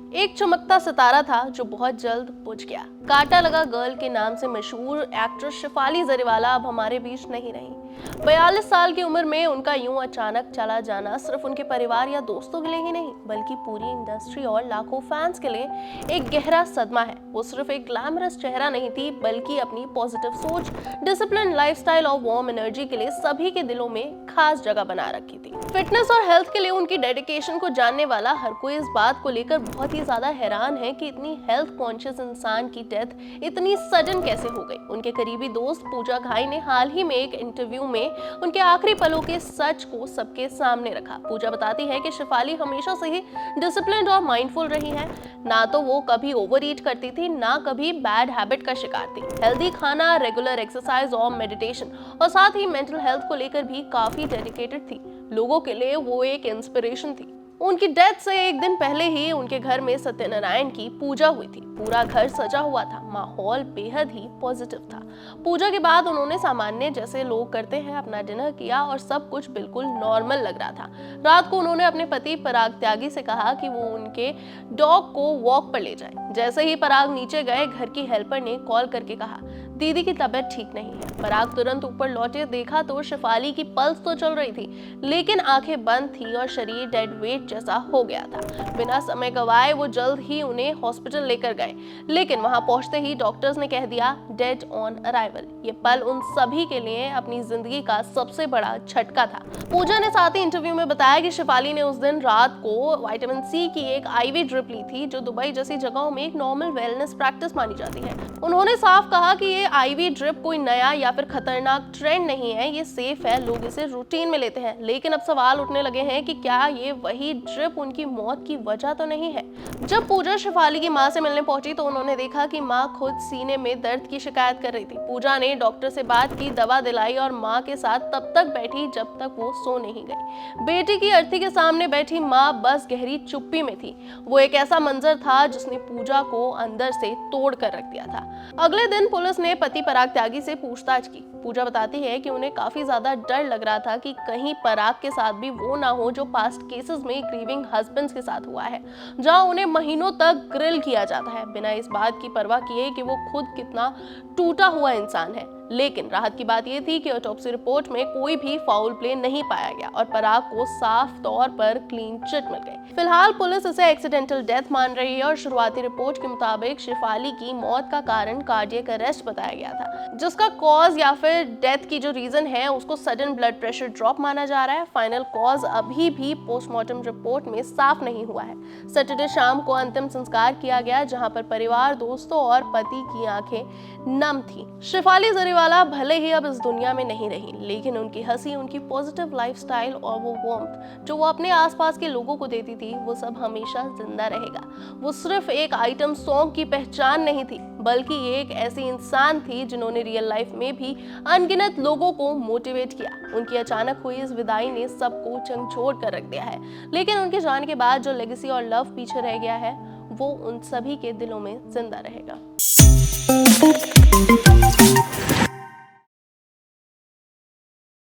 एक चमकता सितारा था जो बहुत जल्द बुझ गया। कांटा लगा गर्ल के नाम से मशहूर एक्ट्रेस शेफाली जरीवाला अब हमारे बीच नहीं रही। 42 साल की उम्र में उनका यूं अचानक चला जाना सिर्फ उनके परिवार या दोस्तों के लिए ही नहीं बल्कि पूरी इंडस्ट्री और लाखों फैंस के लिए एक गहरा सदमा है। वो सिर्फ एक ग्लैमरस चेहरा नहीं थी बल्कि अपनी पॉजिटिव सोच, डिसिप्लिन लाइफस्टाइल और वार्म एनर्जी के लिए सभी के दिलों में खास जगह बना रखी थी। फिटनेस और हेल्थ के लिए उनकी डेडिकेशन को जानने वाला हर कोई इस बात को लेकर बहुत ही ज्यादा हैरान है कि इतनी हेल्थ कॉन्शियस इंसान की डेथ इतनी सडन कैसे हो गई। उनके करीबी दोस्त पूजा घाई ने हाल ही में एक इंटरव्यू में उनके आखिरी पलों के सच को सबके सामने रखा। पूजा बताती है कि शेफाली हमेशा से ही डिसिप्लिन्ड और माइंडफुल रही है। ना तो वो कभी ओवर ईट करती थी, ना कभी बैड हैबिट का शिकार थी। हेल्दी खाना, रेगुलर एक्सरसाइज और मेडिटेशन और साथ ही मेंटल हेल्थ को लेकर भी काफी डेडिकेटेड थी। लोगों के लिए वो एक इंस्पिरेशन थी। उनकी डेथ से एक दिन पहले ही उनके घर में सत्यनारायण की पूजा हुई थी। पूरा घर सजा हुआ था, माहौल बेहद ही पॉजिटिव था। पूजा के बाद उन्होंने सामान्य जैसे लोग करते हैं अपना डिनर किया और सब कुछ बिल्कुल नॉर्मल लग रहा था। रात को उन्होंने अपने पति पराग त्यागी से कहा कि वो उनके डॉग को वॉक पर ले जाए। जैसे ही पराग नीचे गए, घर की हेल्पर ने कॉल करके कहा दीदी की तबीयत ठीक नहीं है। पराग तुरंत ऊपर लौटे, देखा तो शेफाली की पल्स तो चल रही थी लेकिन आंखें बंद थी और शरीर डेड वेट जैसा हो गया था। बिना समय गवाए वो जल्द ही उन्हें हॉस्पिटल लेकर गए लेकिन वहां पहुंचते ही डॉक्टर्स ने कह दिया डेड ऑन अराइवल। ये पल उन सभी के लिए अपनी जिंदगी का सबसे बड़ा झटका था। पूजा ने साथ ही इंटरव्यू में बताया कि शेफाली ने उस दिन रात को विटामिन सी की एक आईवी ड्रिप ली थी जो दुबई जैसी जगहों में एक नॉर्मल वेलनेस प्रैक्टिस मानी जाती है। उन्होंने साफ कहा कि ये आईवी ड्रिप कोई नया या फिर खतरनाक ट्रेंड नहीं है, ये सेफ है, लोग इसे रूटीन में लेते हैं। लेकिन अब सवाल उठने लगे हैं कि क्या ये वही ड्रिप उनकी मौत की वजह तो नहीं है। जब पूजा शेफाली की मां से मिलने पहुंची तो उन्होंने देखा कि मां खुद सीने में दर्द की शिकायत कर रही थी। पूजा ने डॉक्टर से बात की, दवा दिलाई और मां के साथ तब तक बैठी जब तक वो सो नहीं गई। बेटी की अर्थी के सामने बैठी मां बस गहरी चुप्पी में थी। वो एक ऐसा मंजर था जिसने पूजा को अंदर से तोड़ कर रख दिया था। अगले दिन पुलिस ने पति पराग त्यागी से पूछताछ की। पूजा बताती है कि उन्हें काफी ज्यादा डर लग रहा था कि कहीं पराग के साथ भी वो ना हो जो पास्ट केसेस में ग्रीविंग हस्बैंड्स के साथ हुआ है, जहां उन्हें महीनों तक ग्रिल किया जाता है बिना इस बात की परवाह किए कि वो खुद कितना टूटा हुआ इंसान है। लेकिन राहत की बात यह थी कि ऑटोप्सी रिपोर्ट में कोई भी फाउल प्ले नहीं पाया गया और पराग को साफ तौर पर क्लीन चिट मिल गई। फिलहाल पुलिस इसे एक्सीडेंटल डेथ मान रही है और शुरुआती रिपोर्ट के मुताबिक शेफाली की मौत का कारण कार्डियक अरेस्ट बताया गया था, जिसका कॉज या फिर डेथ की जो रीजन है उसको सडन ब्लड प्रेशर ड्रॉप माना जा रहा है। फाइनल कॉज अभी भी पोस्टमार्टम रिपोर्ट में साफ नहीं हुआ है। सैटरडे शाम को अंतिम संस्कार किया गया जहां पर परिवार, दोस्तों और पति की आंखें नम थी। शेफाली जरीवाला भले ही अब इस दुनिया में नहीं रही लेकिन उनकी हंसी, उनकी पॉजिटिव लाइफस्टाइल और वो वार्मथ जो वो अपने आसपास के लोगों को देती थी वो सब हमेशा जिंदा रहेगा। वो सिर्फ एक आइटम सॉन्ग की पहचान नहीं थी बल्कि एक ऐसी इंसान थी जिन्होंने रियल लाइफ में भी अनगिनत लोगों को मोटिवेट किया। उनकी अचानक हुई इस विदाई ने सबको झंझोड़ कर रख दिया है लेकिन उनके जाने के बाद जो लेगेसी और लव पीछे रह गया है वो उन सभी के दिलों में जिंदा रहेगा।